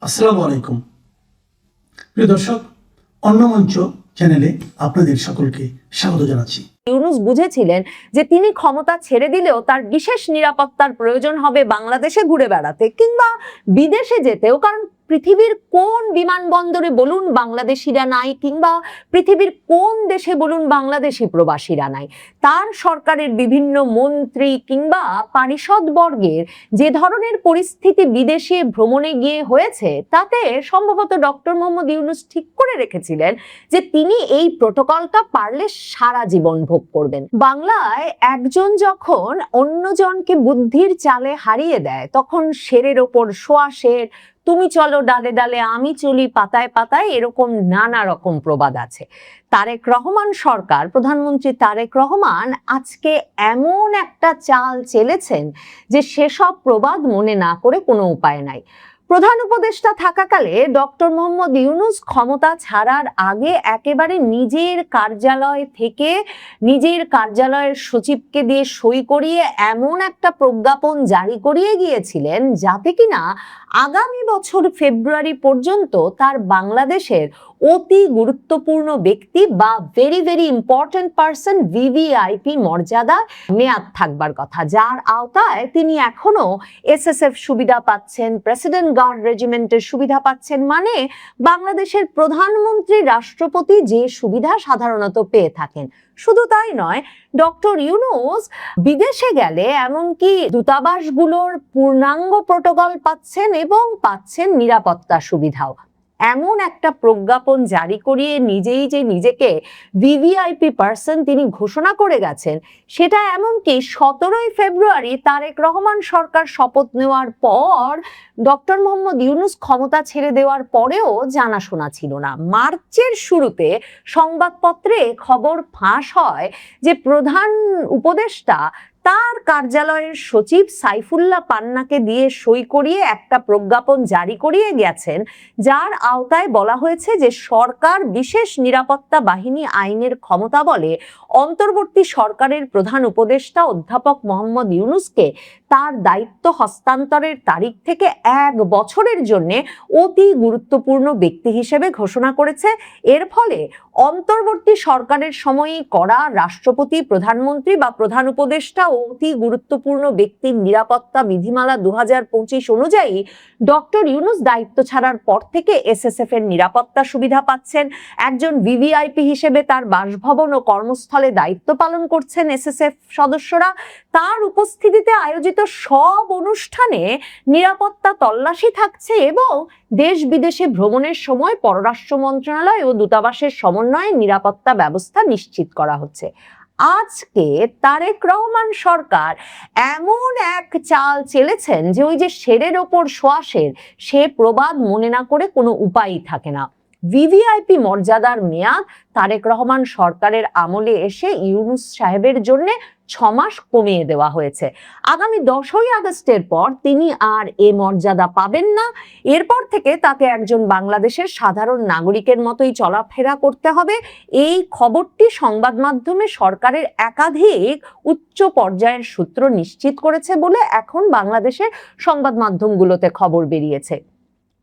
আসসালামু আলাইকুম প্রিয় দর্শক, অন্য মঞ্চ চ্যানেলে আপনাদের সকলকে স্বাগত জানাচ্ছি। ইউনূস বুঝেছিলেন যে তিনি ক্ষমতা ছেড়ে দিলেও তার বিশেষ নিরাপত্তার প্রয়োজন হবে বাংলাদেশে ঘুরে বেড়াতে কিংবা বিদেশে যেতেও, কারণ পৃথিবীর কোন বিমানবন্দরে বলুন বাংলাদেশিরা নাই, কিংবা পৃথিবীর কোন দেশে বলুন বাংলাদেশি প্রবাসীরা নাই। তার সরকারের বিভিন্ন মন্ত্রী কিংবা পারিষদ বর্গের যে ধরনের পরিস্থিতি বিদেশে ভ্রমণে গিয়ে হয়েছে, তাতে সম্ভবত ডক্টর মোহাম্মদ ইউনূস ঠিক করে রেখেছিলেন যে তিনি এই প্রটোকলটা পারলে সারা জীবন ভোগ করবেন। বাংলায় একজন যখন অন্যজনকে বুদ্ধির চালে হারিয়ে দেয়, তখন শেরের ওপর শোয়া শের, তুমি চলো ডালে ডালে আমি চলি পাতায় পাতায়, এরকম নানা রকম প্রবাদ আছে। তারেক রহমান সরকার, প্রধানমন্ত্রী তারেক রহমান আজকে এমন একটা চাল চেলেছেন যে সেসব প্রবাদ মনে না করে কোনো উপায় নাই। প্রধান উপদেষ্টা থাকাকালে ডক্টর মোহাম্মদ ইউনূস ক্ষমতা ছাড়ার আগে একেবারে নিজের কার্যালয় থেকে নিজের কার্যালয়ের সচিবকে দিয়ে সই করিয়ে এমন একটা প্রজ্ঞাপন জারি করিয়ে গিয়েছিলেন যাতে কিনা আগামী বছর ফেব্রুয়ারি পর্যন্ত তার বাংলাদেশের অতি গুরুত্বপূর্ণ ব্যক্তি বা very very important person VVIP মর্যাদা মেয়াদ থাকবার কথা, যার আওতায় তিনি এখনো এসএসএফ সুবিধা পাচ্ছেন, প্রেসিডেন্ট গার্ড রেজিমেন্টের সুবিধা পাচ্ছেন। মানে বাংলাদেশের প্রধানমন্ত্রী, রাষ্ট্রপতি যে সুবিধা সাধারণত পেয়ে থাকেন। শুধু তাই নয়, ডক্টর ইউনূস বিদেশে গেলে এমনকি দূতাবাসগুলোর পূর্ণাঙ্গ প্রটোকল পাচ্ছেন এবং পাচ্ছেন নিরাপত্তা সুবিধাও। এমন একটা প্রজ্ঞাপন জারি করিয়ে নিজেই যে নিজেকে ভিভিআইপি পার্সন তিনি ঘোষণা করে গেছেন, সেটা এমনকি 17ই ফেব্রুয়ারি তারেক রহমান সরকার শপথ নেওয়ার পর ডক্টর মোহাম্মদ ইউনূস ক্ষমতা ছেড়ে দেওয়ার পরেও জানাশোনা ছিল না। মার্চের শুরুতে সংবাদপত্রে খবর ফাঁস হয় যে প্রধান উপদেষ্টা তার কার্যালয়ের সচিব সাইফুল্লাহ পান্নাকে দিয়ে সই করিয়ে একটা প্রজ্ঞাপন জারি করিয়ে গেছেন, যার আওতায় বলা হয়েছে যে সরকার বিশেষ নিরাপত্তা বাহিনী আইনের ক্ষমতা বলে অন্তর্বর্তী সরকারের প্রধান উপদেষ্টা অধ্যাপক মোহাম্মদ ইউনূসকে তার দায়িত্ব হস্তান্তরের তারিখ থেকে 1 বছরের জন্য অতি গুরুত্বপূর্ণ ব্যক্তি হিসেবে ঘোষণা করেছে। এর ফলে অন্তর্বর্তী সরকারের সময়ই করা রাষ্ট্রপতি, প্রধানমন্ত্রী বা প্রধান উপদেষ্টা অতি গুরুত্বপূর্ণ ব্যক্তির নিরাপত্তা বিধিমালা 2025 অনুযায়ী ডক্টর ইউনূস দায়িত্ব ছাড়ার পর থেকে এসএসএফ এর নিরাপত্তা সুবিধা পাচ্ছেন। একজন ভিভিআইপি হিসেবে তার বাসভবন ও কর্মস্থলে দায়িত্ব পালন করছেন এসএসএফ সদস্যরা। তার উপস্থিতিতে আয়োজিত সব অনুষ্ঠানে নিরাপত্তা তল্লাশি থাকছে এবং দেশ বিদেশে ভ্রমণের সময় পররাষ্ট্র মন্ত্রণালয় ও দূতাবাসের সমন্বয়ে নিরাপত্তা ব্যবস্থা নিশ্চিত করা হচ্ছে। আজকে তারেক রহমান সরকার এমন এক চাল চেলেছেন যে ওই যে শেরের ওপর শোয়া শের, সে প্রবাদ মনে না করে কোনো উপায়ই থাকে না। ভিভিআইপি মর্যাদার মেয়াদ তারেক রহমান সরকারের আমলে এসে ইউনূস সাহেবের জন্য 6 মাস কমিয়ে দেওয়া হয়েছে। আগামী 10ই আগস্টের পর তিনি আর এ মর্যাদা পাবেন না। এরপর থেকে তাকে একজন বাংলাদেশের সাধারণ নাগরিকের মতোই চলাফেরা করতে হবে। এই খবরটি সংবাদ মাধ্যমে সরকারের একাধিক উচ্চ পর্যায়ের সূত্র নিশ্চিত করেছে বলে এখন বাংলাদেশের সংবাদ মাধ্যমগুলোতে খবর বেরিয়েছে।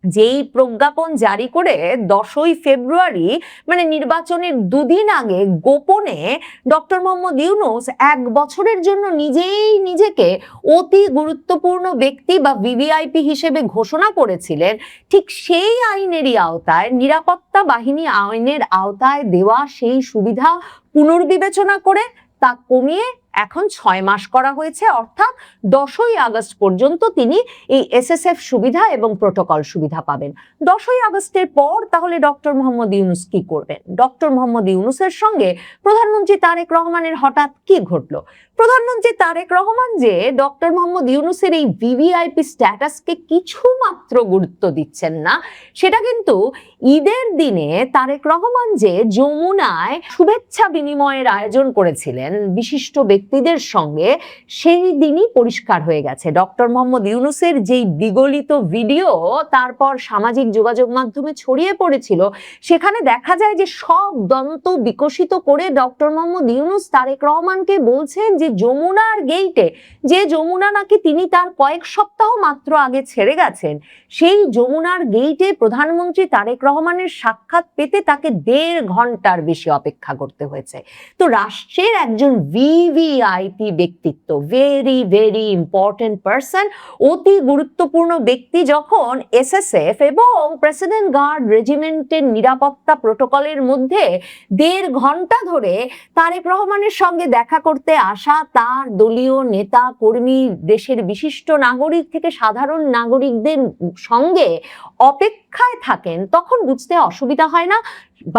যেই প্রজ্ঞাপন জারি করে 10ই ফেব্রুয়ারি মানে নির্বাচনের 2 দিন আগে গোপনে ডক্টর মোহাম্মদ ইউনূস 1 বছরের জন্য নিজেই নিজেকে অতি গুরুত্বপূর্ণ ব্যক্তি বা ভিভিআইপি হিসেবে ঘোষণা করেছিলেন, ঠিক সেই আইনেরই আওতায়, নিরাপত্তা বাহিনী আইনের আওতায় দেওয়া সেই সুবিধা পুনর্বিবেচনা করে তা কমিয়ে এখন 6 মাস করা হয়েছে। অর্থাৎ 10ই আগস্ট পর্যন্ত তিনি এই এসএসএফ সুবিধা এবং প্রটোকল সুবিধা পাবেন। 10ই আগস্টের পর তাহলে ডক্টর মোহাম্মদ ইউনূস কি করবেন? ডক্টর মোহাম্মদ ইউনূসের সঙ্গে প্রধানমন্ত্রী তারেক রহমানের হঠাৎ কি ঘটলো? প্রধানমন্ত্রী তারেক রহমান যে ডক্টর মোহাম্মদ ইউনূসের এই ভিভিআইপি স্ট্যাটাসকে কিছু মাত্র গুরুত্ব দিচ্ছেন না, সেটা কিন্তু ঈদের দিনে তারেক রহমান যে যমুনায় শুভেচ্ছা বিনিময়ের আয়োজন করেছিলেন বিশিষ্ট ব্যক্তিদের সঙ্গে, সেই দিনই পরিষ্কার হয়ে গেছে। ডক্টর মোহাম্মদ ইউনূসের যেই বিগলিত ভিডিও তারপর সামাজিক যোগাযোগ মাধ্যমে ছড়িয়ে পড়েছিল, সেখানে দেখা যায় যে সব দন্ত বিকশিত করে ডক্টর মোহাম্মদ ইউনূস তারেক রহমানকে বলছেন যে যমুনার গেইটে, যে যমুনা নাকি তিনি তার কয়েক সপ্তাহ মাত্র আগে ছেড়ে গেছেন, সেই যমুনার গেইটে প্রধানমন্ত্রী তারেক রহমানের সাক্ষাৎ পেতে তাকে 1.5 ঘন্টার বেশি অপেক্ষা করতে হয়েছে। তো রাষ্ট্রের একজন ভিভিআইপি ব্যক্তিত্ব, ভেরি ভেরি ইম্পর্টেন্ট পার্সন, অতি গুরুত্বপূর্ণ ব্যক্তি, যখন এসএসএফ এবং প্রেসিডেন্ট গার্ড রেজিমেন্টের নিরাপত্তা প্রোটোকলের মধ্যে 1.5 ঘন্টা ধরে তারেক রহমানের সঙ্গে দেখা করতে আসা তার দলীয় নেতা কর্মী, দেশের বিশিষ্ট নাগরিক থেকে সাধারণ নাগরিকদের সঙ্গে অপেক্ষায় থাকেন, তখন বুঝতে অসুবিধা হয় না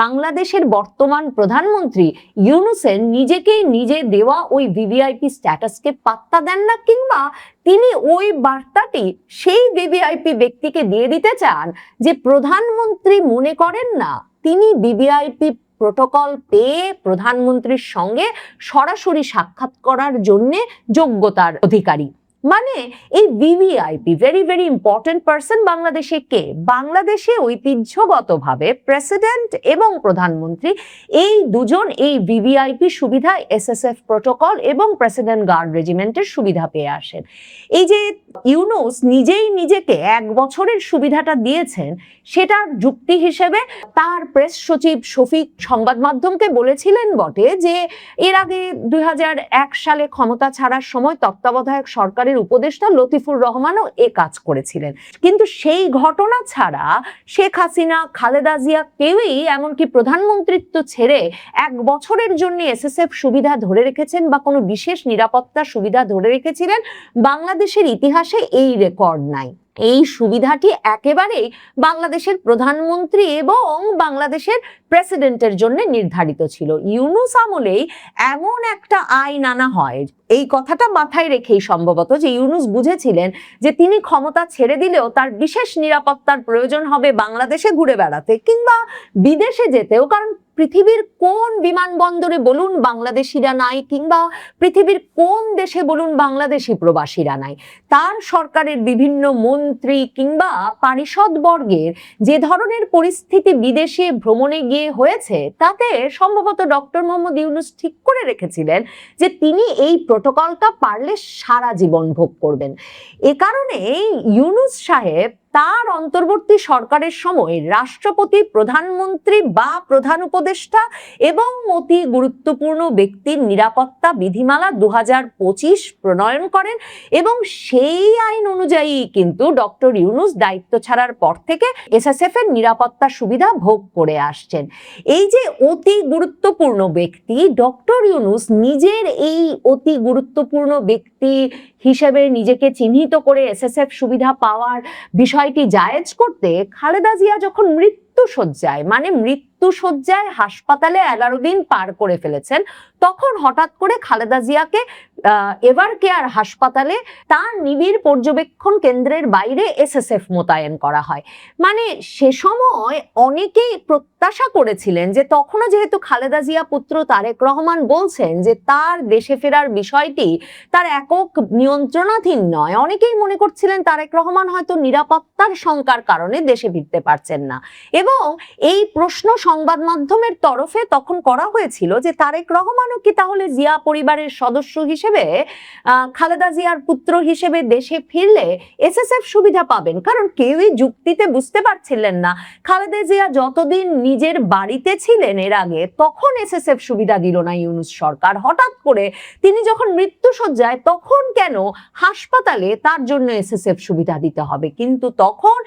বাংলাদেশের বর্তমান প্রধানমন্ত্রী ইউনূসের নিজেকেই নিজে দেওয়া ওই ভিভিআইপি স্ট্যাটাসকে পাত্তা দেন না, কিংবা তিনি ওই বার্তাটি সেই ভিভিআইপি ব্যক্তিকে দিয়ে দিতে চান যে প্রধানমন্ত্রী মনে করেন না তিনি ভিভিআইপি প্রোটোকল পেয়ে প্রধানমন্ত্রীর সঙ্গে সরাসরি সাক্ষাৎ করার জন্য যোগ্যতার অধিকারী। মানে এই VVIP, very very important person, বাংলাদেশে কে? বাংলাদেশে ঐতিহ্যগতভাবে প্রেসিডেন্ট এবং প্রধানমন্ত্রী এই দুজন এই ভিভিআইপি সুবিধা, এসএসএফ প্রোটোকল এবং প্রেসিডেন্ট গার্ড রেজিমেন্টের সুবিধা পেয়ে আসেন। এই যে ইউনূস নিজেই নিজেকে 1 বছরের সুবিধাটা দিয়েছেন, সেটার যুক্তি হিসেবে তার প্রেস সচিব শফিক সংবাদ মাধ্যমকে বলেছিলেন বটে যে এর আগে 2001 সালে ক্ষমতা ছাড়ার সময় তত্ত্বাবধায়ক সরকারের উপদেষ্টা লতিফুর রহমানও এ কাজ করেছিলেন, কিন্তু সেই ঘটনা ছাড়া শেখ হাসিনা, খালেদা জিয়া কেউই এমনকি প্রধানমন্ত্রিত্ব ছেড়ে 1 বছরের জন্য এসএসএফ সুবিধা ধরে রেখেছেন বা কোনো বিশেষ নিরাপত্তা সুবিধা ধরে রেখেছিলেন, বাংলাদেশের ইতিহাসে এই রেকর্ড নাই। এই সুবিধাটি একেবারেই বাংলাদেশের প্রধানমন্ত্রী এবং বাংলাদেশের প্রেসিডেন্টের জন্য নির্ধারিত ছিল। ইউনূস আমলেই এমন একটা আইন আনা হয়, এই কথাটা মাথায় রেখেই সম্ভবত, যে ইউনূস বুঝেছিলেন যে তিনি ক্ষমতা ছেড়ে দিলেও তার বিশেষ নিরাপত্তার প্রয়োজন হবে বাংলাদেশে ঘুরে বেড়াতে কিংবা বিদেশে যেতেও, কারণ পৃথিবীর কোন বিমানবন্দরে বলুন বাংলাদেশিরা নাই, কিংবা পৃথিবীর কোন দেশে বলুন বাংলাদেশি প্রবাসীরা নাই। তার সরকারের বিভিন্ন মন্ত্রী কিংবা পারিষদ বর্গের যে ধরনের পরিস্থিতি বিদেশে ভ্রমণে গিয়ে হয়েছে, তাতে সম্ভবত ডক্টর মোহাম্মদ ইউনূস ঠিক করে রেখেছিলেন যে তিনি এই প্রোটোকলটা পারলে সারা জীবন ভোগ করবেন। এ কারণে ইউনূস সাহেব তার অন্তর্বর্তী সরকারের সময় রাষ্ট্রপতি, প্রধানমন্ত্রী বা প্রধান উপদেষ্টা এবং অতি গুরুত্বপূর্ণ ব্যক্তির নিরাপত্তা বিধিমালা 2025 প্রণয়ন করেন, এবং সেই আইন অনুযায়ী কিন্তু ডক্টর ইউনূস দায়িত্ব ছাড়ার পর থেকে এসএসএফ এর নিরাপত্তা সুবিধা ভোগ করে আসছেন। এই যে অতি গুরুত্বপূর্ণ ব্যক্তি, ডক্টর ইউনূস নিজের এই অতি গুরুত্বপূর্ণ ব্যক্তি হিসেবে নিজেকে চিহ্নিত করে এসএসএফ সুবিধা পাওয়ার বিষয়টি জায়েজ করতে খালেদা জিয়া যখন মৃত্যুশয্যায়, মানে মৃত্যুশয্যায় হাসপাতালে 11 দিন পার করে ফেলেছেন, তখন হঠাৎ করে খালেদা জিয়াকে এভার কেয়ার হাসপাতালে তার নিবিড় পর্যবেক্ষণ কেন্দ্রের বাইরে এসএসএফ মোতায়েন করা হয়। মানে সে সময় অনেকেই প্রত্যাশা করেছিলেন যে, তখনও যেহেতু খালেদা জিয়া পুত্র তারেক রহমান বলছেন যে তার দেশে ফেরার বিষয়টি তার একক নিয়ন্ত্রণাধীন নয়, অনেকেই মনে করছিলেন তারেক রহমান হয়তো নিরাপত্তার শঙ্কার কারণে দেশে ফিরতে পারছেন না। এবং এই প্রশ্ন সংবাদ মাধ্যমের তরফে তখন করা হয়েছিল যে তারেক রহমানও কি তাহলে জিয়া পরিবারের সদস্য হিসেবে, খালেদা জিয়ার পুত্র হিসেবে দেশে ফিরলে এসএসএফ সুবিধা পাবেন? কারণ কেউই যুক্তিতে বুঝতে পারছিলেন না খালেদা জিয়া যতদিন নিজের বাড়িতে ছিলেন এর আগে, তখন এসএসএফ সুবিধা দিল না ইউনূস সরকার। হঠাৎ করে তিনি যখন মৃত্যুশয্যায়, তখন কেন হাসপাতালে তার জন্য এসএসএফ সুবিধা দিতে হবে? কিন্তু তখন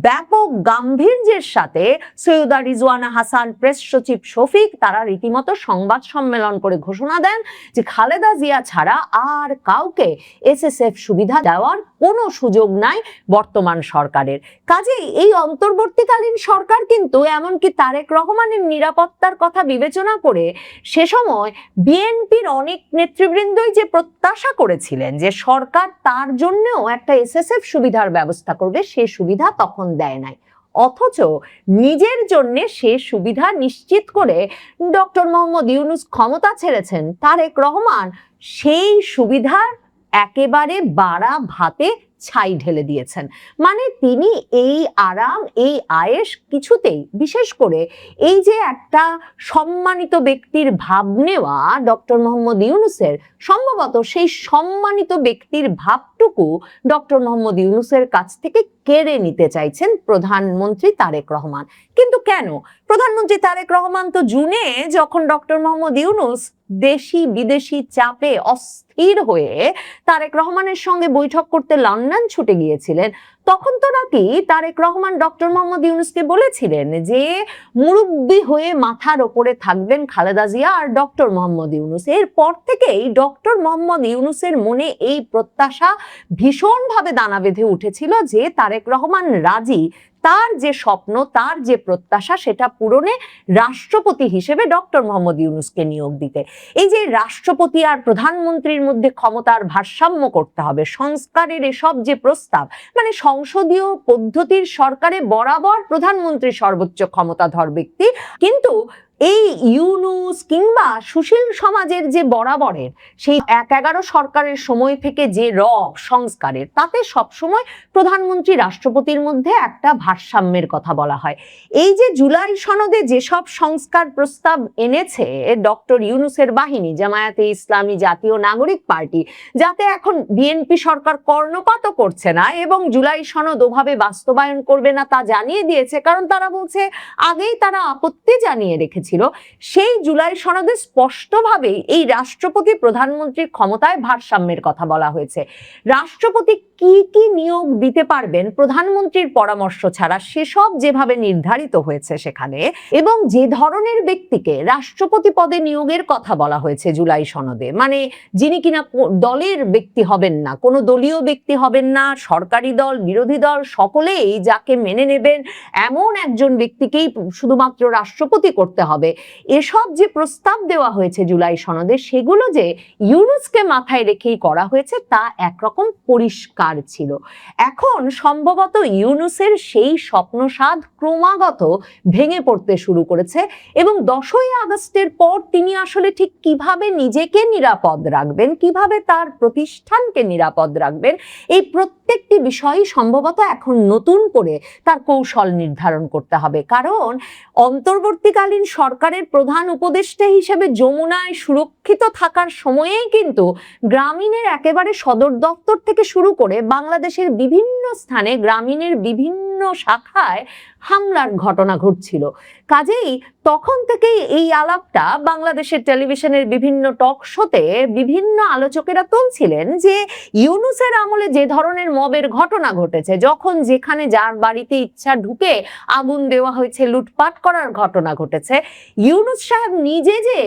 ব্যাপক গাম্ভীর্যের সাথে সৈয়দা রিজওয়ানা হাসান, প্রেস সচিব শফিক, তারা রীতিমতো সংবাদ সম্মেলন করে ঘোষণা দেন যে খালেদা জিয়া ছাড়া আর কাউকে এসএসএফ সুবিধা দেওয়ার কোনো সুযোগ নাই বর্তমান সরকারের। কাজেই এই অন্তর্বর্তীকালীন সরকার কিন্তু এমনকি তারেক রহমানের নিরাপত্তার কথা বিবেচনা করে সে সময় বিএনপির অনেক নেতৃবৃন্দই যে প্রত্যাশা করেছিলেন যে সরকার তার জন্যও একটা এসএসএফ সুবিধার ব্যবস্থা করবে, সে সুবিধা তখন দেয় নাই। অথচ নিজের জন্য সে সুবিধা নিশ্চিত করে ডক্টর মোহাম্মদ ইউনূস ক্ষমতা ছেড়েছেন, তারেক রহমান সেই সুবিধার একেবারে বাড়া ভাতে ছাই ঢেলে দিয়েছেন। মানে তিনি এই আরাম, এই আয়েশ কিছুতেই, বিশেষ করে এই যে একটা সম্মানিত ব্যক্তির ভাব নেওয়া ডক্টর মোহাম্মদ ইউনূসের, সম্ভবত সেই সম্মানিত ব্যক্তির ভাবটুকু ডক্টর মোহাম্মদ ইউনূসের কাছ থেকে কেড়ে নিতে চাইছেন প্রধানমন্ত্রী তারেক রহমান। কিন্তু কেন? প্রধানমন্ত্রী তারেক রহমান তো জুনে যখন ডক্টর মোহাম্মদ ইউনূস দেশি বিদেশি চাপে অস্থির হয়ে তারেক রহমানের সঙ্গে বৈঠক করতে লন্ডন ছুটে গিয়েছিলেন, তখন তো নাকি তারেক রহমান ডক্টর মোহাম্মদ ইউনূসকে বলেছিলেন যে মুরব্বি হয়ে মাথার ওপরে থাকবেন খালেদা জিয়া আর ডক্টর মোহাম্মদ ইউনূস। এরপর থেকেই ডক্টর মোহাম্মদ ইউনূসের মনে এই প্রত্যাশা ভীষণভাবে দানা বেঁধে উঠেছিল যে তারেক রহমান রাজি তার যে স্বপ্ন, তার যে প্রত্যাশা, সেটা পূরণে রাষ্ট্রপতি হিসেবে ডক্টর মোহাম্মদ ইউনূসকে নিয়োগ দিতে। এই যে রাষ্ট্রপতি আর প্রধানমন্ত্রীর মধ্যে ক্ষমতার ভারসাম্য করতে হবে, সংস্কারের এসব যে প্রস্তাব, মানে সংসদীয় পদ্ধতির সরকারে বরাবর প্রধানমন্ত্রী সর্বোচ্চ ক্ষমতাধর ব্যক্তি, কিন্তু এই ইউনূস কিংবা সুশীল সমাজের যে বরাবরের সেই ১-১১ সরকারের সময় থেকে যে রব সংস্কারের, তাতে সবসময় প্রধানমন্ত্রী রাষ্ট্রপতির মধ্যে একটা ভারসাম্যের কথা বলা হয়। এই যে জুলাই সনদে যেসব সংস্কার প্রস্তাব এনেছে ডক্টর ইউনূসের বাহিনী, জামায়াতে ইসলামী, জাতীয় নাগরিক পার্টি, যাতে এখন বিএনপি সরকার কর্ণপাতও করছে না এবং জুলাই সনদ ওভাবে বাস্তবায়ন করবে না তা জানিয়ে দিয়েছে, কারণ তারা বলছে আগেই তারা আপত্তি জানিয়ে রেখেছে ছিল, সেই জুলাই সনদে স্পষ্টভাবে এই রাষ্ট্রপতি প্রধানমন্ত্রীর ক্ষমতায় ভারসাম্যের কথা বলা হয়েছে। রাষ্ট্রপতি কি কি নিয়োগ দিতে পারবেন প্রধানমন্ত্রীর পরামর্শ ছাড়া সেসব যেভাবে নির্ধারিত হয়েছে সেখানে, এবং যে ধরনের ব্যক্তিকে রাষ্ট্রপতি পদে নিয়োগের কথা বলা হয়েছে জুলাই সনদে, মানে যিনি কিনা দলের ব্যক্তি হবেন না, কোনো দলীয় ব্যক্তি হবেন না, সরকারি দল বিরোধী দল সকলেই যাকে মেনে নেবেন এমন একজন ব্যক্তিকেই শুধুমাত্র রাষ্ট্রপতি করতে হবে, এসব যে প্রস্তাব দেওয়া হয়েছে জুলাই সনদে, সেগুলো যে ইউনূসকে মাথায় রেখেই করা হয়েছে তা একরকম পরিষ্কার ছিল। এখন সম্ভবত ইউনূসের সেই স্বপ্নসাধ ক্রমাগত ভেঙে পড়তে শুরু করেছে এবং 10ই আগস্টের পর তিনি আসলে ঠিক কিভাবে নিজেকে নিরাপদ রাখবেন, কিভাবে তার প্রতিষ্ঠানকে নিরাপদ রাখবেন, এই প্রত্যেকটি বিষয়ই সম্ভবত এখন নতুন করে তার কৌশল নির্ধারণ করতে হবে। কারণ অন্তর্বর্তীকালীন সরকারের প্রধান উপদেষ্টা হিসেবে যমুনায় সুরক্ষিত থাকার সময়েই কিন্তু গ্রামীণের একেবারে সদর দপ্তর থেকে শুরু করে বাংলাদেশের বিভিন্ন স্থানে গ্রামীণের বিভিন্ন শাখায় হামলার ঘটনা ঘটছিল। কাজেই তখন থেকেই এই আলাপটা বাংলাদেশের টেলিভিশনের বিভিন্ন টক শোতে বিভিন্ন আলোচকেরা তুলছিলেন যে ইউনূসের আমলে যে ধরনের মবের ঘটনা ঘটেছে, যখন যেখানে যার বাড়িতে ইচ্ছা ঢুকে আগুন দেওয়া হয়েছে, লুটপাট করার ঘটনা ঘটেছে, ইউনূস সাহেব নিজে যে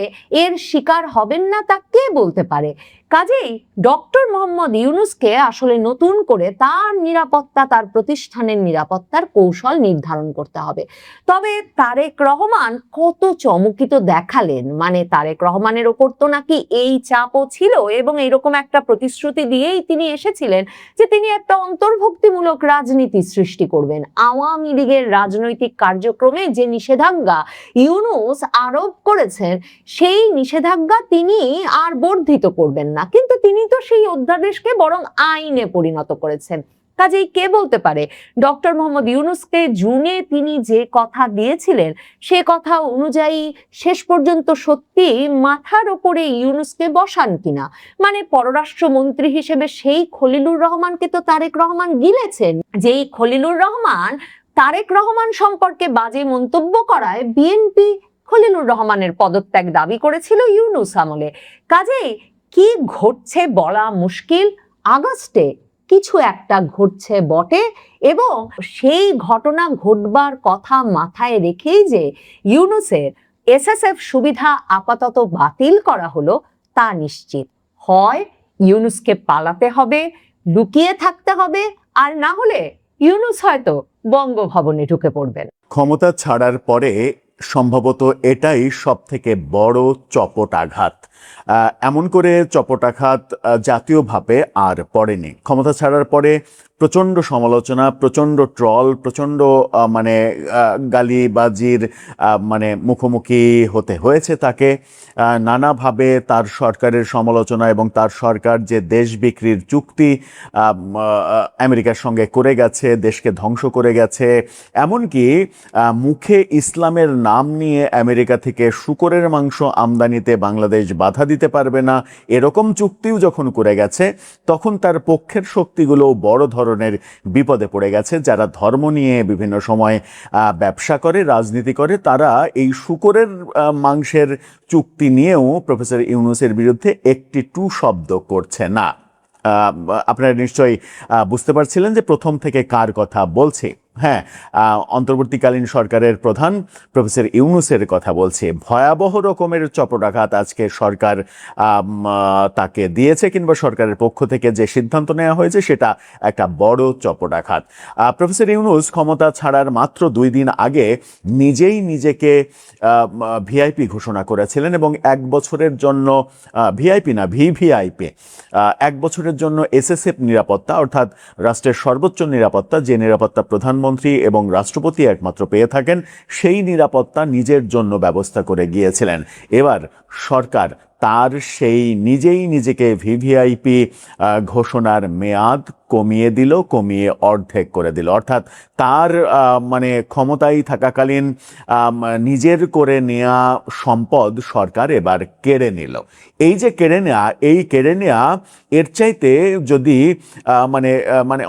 এর শিকার হবেন না তা কে বলতে পারে? কাজেই ডক্টর মোহাম্মদ ইউনূসকে আসলে নতুন করে তার নিরাপত্তা, তার প্রতিষ্ঠানের নিরাপত্তার কৌশল নির্ধারণ করতে হবে। তবে তারেক রহমান কত চমকিত দেখালেন, মানে তারেক রহমানের ওপর তো নাকি এই চাপও ছিল এবং এরকম একটা প্রতিশ্রুতি দিয়েই তিনি এসেছিলেন যে তিনি একটা অন্তর্ভুক্তিমূলক রাজনীতি সৃষ্টি করবেন। আওয়ামী লীগের রাজনৈতিক কার্যক্রমে যে নিষেধাজ্ঞা ইউনূস আরোপ করেছেন সেই নিষেধাজ্ঞা তিনি আর বর্ধিত করবেন না, কিন্তু তিনি তো সেই অধ্যাদেশকে বরং আইনে পরিণত করেছেন। কাজেই কে বলতে পারে ডক্টর মোহাম্মদ ইউনূসকে জুনে তিনি যে কথা দিয়েছিলেন সে কথা অনুযায়ী শেষ পর্যন্ত সত্যি মাথার ওপরে ইউনূসকে বসান কিনা। মানে পররাষ্ট্রমন্ত্রী হিসেবে সেই খলিলুর রহমানকে তো তারেক রহমান গিলেছেন, যেই খলিলুর রহমান তারেক রহমান সম্পর্কে বাজে মন্তব্য করায় বিএনপি খলিলুর রহমানের পদত্যাগ দাবি করেছিল ইউনূস আমলে। কাজেই কি ঘটছে বলা মুশকিল। আগস্টে কিছু একটা ঘটছে বটে এবং সেই ঘটনা ঘটবার কথা মাথায় রেখেই যে ইউনূসের এসএসএফ সুবিধা আপাতত বাতিল করা হলো তা নিশ্চিত। হয় ইউনূসকে পালাতে হবে, লুকিয়ে থাকতে হবে, আর না হলে ইউনূস হয়তো বঙ্গভবনে ঢুকে পড়বেন। ক্ষমতা ছাড়ার পরে সম্ভবত এটাই সবথেকে বড় চপটাঘাত। এমন করে চপটাঘাত জাতীয়ভাবে আর পড়েনি। ক্ষমতা ছাড়ার পরে প্রচণ্ড সমালোচনা, প্রচণ্ড ট্রল, প্রচণ্ড মানে গালিবাজির মানে মুখোমুখি হতে হয়েছে তাকে। নানাভাবে তার সরকারের সমালোচনা এবং তার সরকার যে দেশ বিক্রির চুক্তি আমেরিকার সঙ্গে করে গেছে, দেশকে ধ্বংস করে গেছে, এমনকি মুখে ইসলামের নাম নিয়ে আমেরিকা থেকে শূকরের মাংস আমদানিতে বাংলাদেশ বাধা দিতে পারবে না, এরকম চুক্তিও যখন করে গেছে, তখন তার পক্ষের শক্তিগুলো বড় ধরনের বিপদে পড়ে গেছে। যারা ধর্ম নিয়ে বিভিন্ন সময় ব্যবসা করে, রাজনীতি করে, তারা এই শূকরের মাংসের চুক্তি নিয়েও প্রফেসর ইউনূসের বিরুদ্ধে একটি টু শব্দ করছে না। আপনারা নিশ্চয়ই বুঝতে পারছিলেন যে প্রথম থেকে কার কথা বলছি। হ্যাঁ, অন্তর্বর্তীকালীন সরকারের প্রধান প্রফেসর ইউনূসের কথা বলছি। ভয়াবহ রকমের চপরাঘাত আজকে সরকার তাকে দিয়েছে, কিংবা সরকারের পক্ষ থেকে যে সিদ্ধান্ত নেওয়া হয়েছে সেটা একটা বড় চপরাঘাত। প্রফেসর ইউনূস ক্ষমতা ছাড়ার মাত্র 2 দিন আগে নিজেই নিজেকে ভিআইপি ঘোষণা করেছিলেন এবং 1 বছরের জন্য ভিআইপি না ভিভিআইপি 1 বছরের জন্য এসএসএফ নিরাপত্তা, অর্থাৎ রাষ্ট্রের সর্বোচ্চ নিরাপত্তা, যে নিরাপত্তা প্রধানমন্ত্রী এবং রাষ্ট্রপতি একমাত্র পেয়ে থাকেন, সেই নিরাপত্তা নিজের জন্য ব্যবস্থা করে গিয়েছিলেন। এবার সরকার তার সেই নিজেই নিজেকে ভিভিআইপি ঘোষণার মেয়াদ কমিয়ে দিল, কমিয়ে অর্ধেক করে দিল। অর্থাৎ তার মানে ক্ষমতায় থাকাকালীন নিজের করে নেওয়া সম্পদ সরকার এবার কেড়ে নিল। এই যে কেড়ে নেওয়া এর চাইতে যদি মানে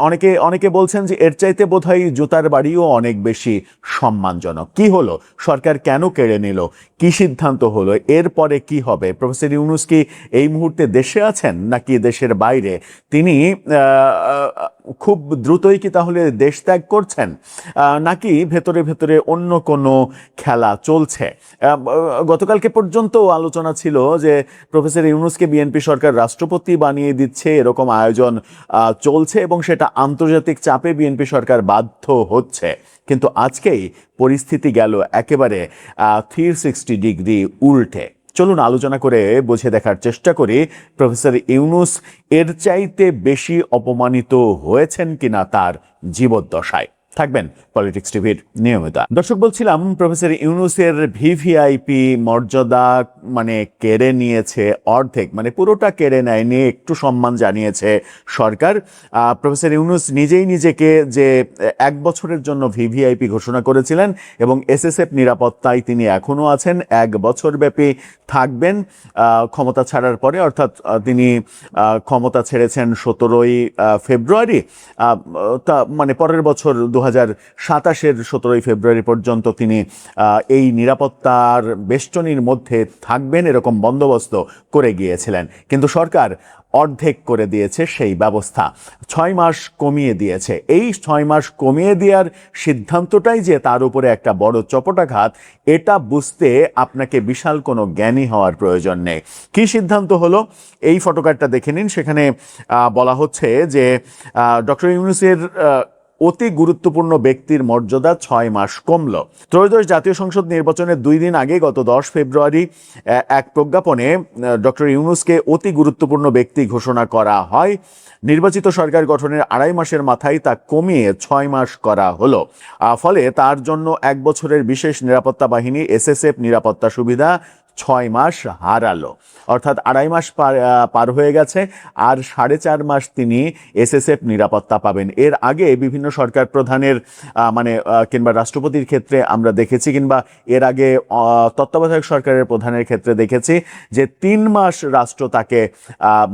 অনেকে বলছেন যে এর চাইতে বোধহয় জুতার বাড়িও অনেক বেশি সম্মানজনক। কি হলো? সরকার কেন কেড়ে নিল? কি সিদ্ধান্ত হলো? এরপরে কি হবে? প্রফেসর ইউনূস কি এই মুহূর্তে দেশে আছেন নাকি দেশের বাইরে? তিনি খুব দ্রুতই কি তাহলে দেশ ত্যাগ করছেন, নাকি ভেতরে ভেতরে অন্য কোনো খেলা চলছে? গতকালকে পর্যন্ত আলোচনা ছিল যে প্রফেসর ইউনূসকে বিএনপি সরকার রাষ্ট্রপতি বানিয়ে দিচ্ছে, এরকম আয়োজন চলছে এবং সেটা আন্তর্জাতিক চাপে বিএনপি সরকার বাধ্য হচ্ছে। কিন্তু আজকেই পরিস্থিতি গেল একেবারে 360 ডিগ্রি উল্টে। চলুন আলোচনা করে বুঝে দেখার চেষ্টা করি প্রফেসর ইউনূস এর চাইতে বেশি অপমানিত হয়েছেন কিনা তার জীবদ্দশায়। থাকবেন পলিটিক্স টিভির নিয়মিত দর্শক। বলছিলাম প্রফেসর ইউনূসের ভিভিআইপি মর্যাদা মানে কেড়ে নিয়েছে অর্ধেক, মানে পুরোটা কেড়ে নেয়নি, একটু সম্মান জানিয়েছে সরকার। প্রফেসর ইউনূস নিজেই নিজেকে যে 1 বছরের জন্য ভিভিআইপি ঘোষণা করেছিলেন এবং এসএসএফ নিরাপত্তায় তিনি এখনও আছেন, 1 বছর ব্যাপী থাকবেন ক্ষমতা ছাড়ার পরে। অর্থাৎ তিনি ক্ষমতা ছেড়েছেন 17ই ফেব্রুয়ারি, তা মানে পরের বছর 2027-এর 17ই ফেব্রুয়ারি পর্যন্ত তিনি এই নিরাপত্তার বেষ্টনীর মধ্যে থাকবেন, এরকম বন্দোবস্ত করে গিয়েছিলেন। কিন্তু সরকার অর্ধেক করে দিয়েছে সেই ব্যবস্থা, 6 মাস কমিয়ে দিয়েছে। এই 6 মাস কমিয়ে দেওয়ার সিদ্ধান্তটাই যে তার উপরে একটা বড় চপটাঘাত, এটা বুঝতে আপনাকে বিশাল কোনো জ্ঞানী হওয়ার প্রয়োজন নেই। কি সিদ্ধান্ত হলো এই ফটোকার্ডটা দেখে নিন। সেখানে বলা হচ্ছে যে ডক্টর ইউনূসের অতি গুরুত্বপূর্ণ ব্যক্তির মর্যাদা 6 মাস কমল। ত্রয়োদশ জাতীয় সংসদ নির্বাচনের 2 দিন আগে গত 10 ফেব্রুয়ারি এক প্রজ্ঞাপনে ডক্টর ইউনূসকে অতি গুরুত্বপূর্ণ ব্যক্তি ঘোষণা করা হয়। নির্বাচিত সরকার গঠনের 2.5 মাসের মাথায় তা কমিয়ে 6 মাস করা হলো। ফলে তার জন্য 1 বছরের বিশেষ নিরাপত্তা বাহিনী এসএসএফ নিরাপত্তা সুবিধা 6 মাস হারালো। অর্থাৎ 2.5 মাস পার হয়ে গেছে, আর 4.5 মাস তিনি এসএসএফ নিরাপত্তা পাবেন। এর আগে বিভিন্ন সরকার প্রধানের মানে কিংবা রাষ্ট্রপতির ক্ষেত্রে আমরা দেখেছি, কিংবা এর আগে তত্ত্বাবধায়ক সরকারের প্রধানের ক্ষেত্রে দেখেছি যে 3 মাস রাষ্ট্র তাকে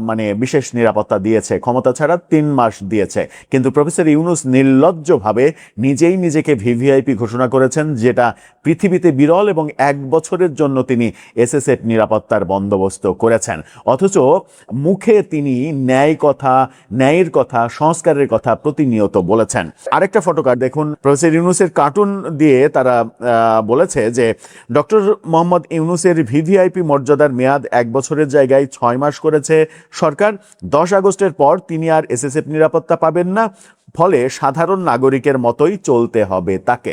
মানে বিশেষ নিরাপত্তা দিয়েছে, ক্ষমতা ছাড়া 3 মাস দিয়েছে। কিন্তু প্রফেসর ইউনূস নির্লজ্জভাবে নিজেই নিজেকে ভিভিআইপি ঘোষণা করেছেন, যেটা পৃথিবীতে বিরল, এবং 1 বছরের জন্য তিনি এসএসএফ নিরাপত্তার বন্দোবস্ত করেছেন। অথচ মুখে তিনি ন্যায়ের কথা, সংস্কারের কথা প্রতিনিয়ত বলেছেন। আরেকটা ফটোকার্ড দেখুন। প্রফেসর ইউনূসের কার্টুন দিয়ে তারা বলেছে যে ডক্টর মোহাম্মদ ইউনূসের ভিভিআইপি মর্যাদার মেয়াদ 1 বছরের জায়গায় 6 মাস করেছে সরকার। 10 আগস্টের পর তিনি আর এসএসএফ নিরাপত্তা পাবেন না, ফলে সাধারণ নাগরিকের মতোই চলতে হবে তাকে।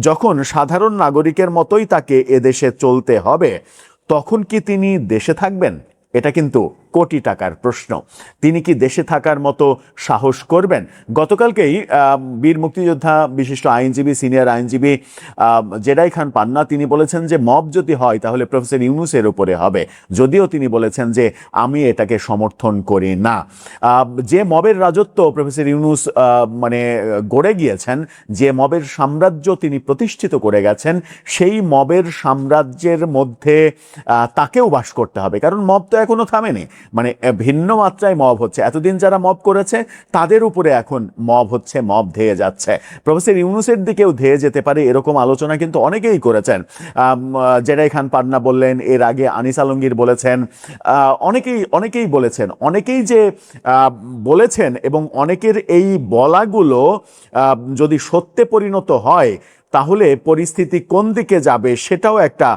যখন সাধারণ নাগরিকের মতোই তাকে এদেশে চলতে হবে, তখন কি তিনি দেশে থাকবেন? এটা কিন্তু কোটি টাকার প্রশ্ন। তিনি কি দেশে থাকার মতো সাহস করবেন? গতকালকেই বীর মুক্তিযোদ্ধা বিশিষ্ট আইনজীবী, সিনিয়র আইনজীবী জেডাই খান পান্না তিনি বলেছেন যে মব যদি হয় তাহলে প্রফেসর ইউনূসের উপরে হবে, যদিও তিনি বলেছেন যে আমি এটাকে সমর্থন করি না। যে মবের রাজত্ব প্রফেসর ইউনূস মানে গড়ে গিয়েছেন, যে মবের সাম্রাজ্য তিনি প্রতিষ্ঠিত করে গেছেন, সেই মবের সাম্রাজ্যের মধ্যে তাকেও বাস করতে হবে, কারণ মব তো এখনো থামেনি, মানে ভিন্ন মাত্রায় মব হচ্ছে। এতদিন যারা মব করেছে তাদের উপরে এখন মব হচ্ছে, মব ধেয়ে যাচ্ছে। প্রফেসর ইউনূসের দিকেও ধেয়ে যেতে পারে এরকম আলোচনা কিন্তু অনেকেই করেছেন। জেডাই খান পান্না বললেন, এর আগে আনিস আলমগীর বলেছেন, অনেকেই বলেছেন, অনেকেই যে বলেছেন, এবং অনেকের এই বলাগুলো যদি সত্যে পরিণত হয় তাহলে পরিস্থিতি কোন দিকে যাবে সেটাও একটা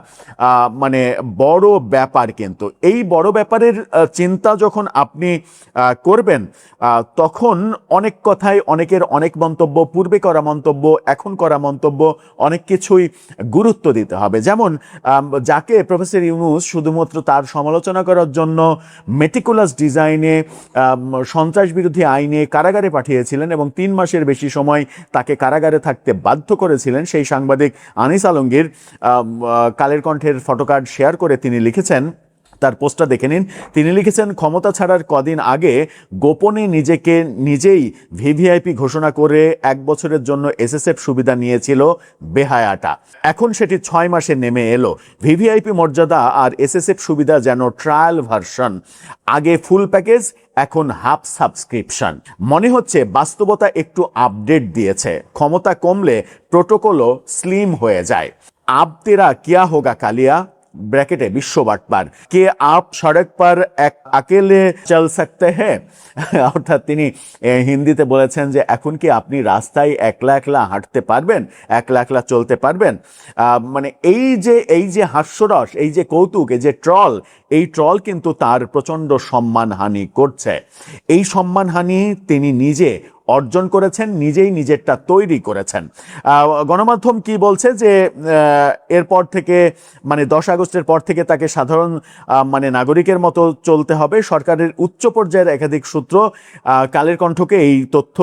মানে বড় ব্যাপার। কিন্তু এই বড় ব্যাপারের চিন্তা যখন আপনি করবেন তখন অনেক কথাই, অনেকের অনেক মন্তব্য, পূর্বে করা মন্তব্য, এখন করা মন্তব্য, অনেক কিছুই গুরুত্ব দিতে হবে। যেমন যাকে প্রফেসর ইউনূস শুধুমাত্র তার সমালোচনা করার জন্য মেটিকুলাস ডিজাইনে সন্ত্রাস বিরোধী আইনে কারাগারে পাঠিয়েছিলেন এবং 3 মাসের বেশি সময় তাকে কারাগারে থাকতে বাধ্য করেছিলেন, সেই সাংবাদিক আনিস আলমগীর কালের কণ্ঠের ফটোকার্ড শেয়ার করে তিনি লিখেছেন, তার পোস্টটা দেখে নিন। তিনি লিখেছেন, ক্ষমতা ছাড়ার কদিন আগে গোপনে নিজেকে নিজেই ভিভিআইপি ঘোষণা করে 1 বছরের জন্য এসএসএফ সুবিধা নিয়েছিল বেহায়াটা। এখন সেটি 6 মাসে নেমে এলো। ভিভিআইপি মর্যাদা আর এসএসএফ সুবিধা যেন ট্রায়াল ভার্সন, আগে ফুল প্যাকেজ, এখন হাফ সাবস্ক্রিপশন। মনে হচ্ছে বাস্তবতা একটু আপডেট দিয়েছে। ক্ষমতা কমলে প্রোটোকলও স্লিম হয়ে যায়। আব তেরা কিয়া হোগা কালিয়া, ব্র্যাকেটে বিশ্ব বাটপার, কে আপ সড়ক पर अकेले चल सकते हैं। অর্থাৎ তিনি হিন্দিতে বলেছেন যে এখন কি আপনি রাস্তায় একলা একলা হাঁটতে পারবেন, একলা একলা চলতে পারবেন। মানে এই যে হাস্যরস, এই যে কৌতুক, এই যে ট্রল, এই ট্রল কিন্তু তার প্রচণ্ড সম্মানহানি করছে। এই সম্মানহানি তিনি নিজে অর্জন করেছেন, নিজেই নিজেরটা তৈরি করেছেন। গণমাধ্যম কি বলছে যে এরপর থেকে মানে 10 আগস্টের পর থেকে তাকে সাধারণ মানে নাগরিকের মতো চলতে হবে। সরকারের উচ্চ পর্যায়ের একাধিক সূত্র কালের কণ্ঠকে এই তথ্য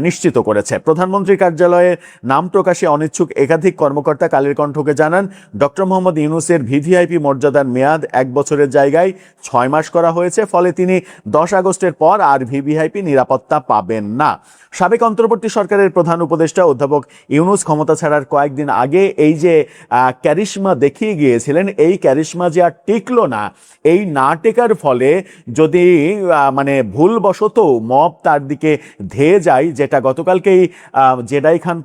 নিশ্চিত করেছে। প্রধানমন্ত্রীর কার্যালয়ে নাম প্রকাশে অনিচ্ছুক একাধিক কর্মকর্তা কালের কণ্ঠকে জানান, ডক্টর মোহাম্মদ ইউনূসের ভিভিআইপি মর্যাদার মেয়াদ 1 বছরের জায়গায় 6 মাস করা হয়েছে, ফলে তিনি 10 আগস্টের পর আর ভিভিআইপি নিরাপত্তা পাবেন না। সাবেক অন্তর্বর্তী সরকারের প্রধান উপদেষ্টা অধ্যাপক ইউনূস ক্ষমতা ছাড়ার কয়েকদিন আগে এই যে ক্যারিশমা দেখিয়ে গিয়েছিলেন, এই ক্যারিশমা যে আর টিকলো না, এই না টেকার ফলে যদি মানে ভুলবশত মব তার দিকে ধেয়ে যায়, যেটা গতকালকেই জেডাই খান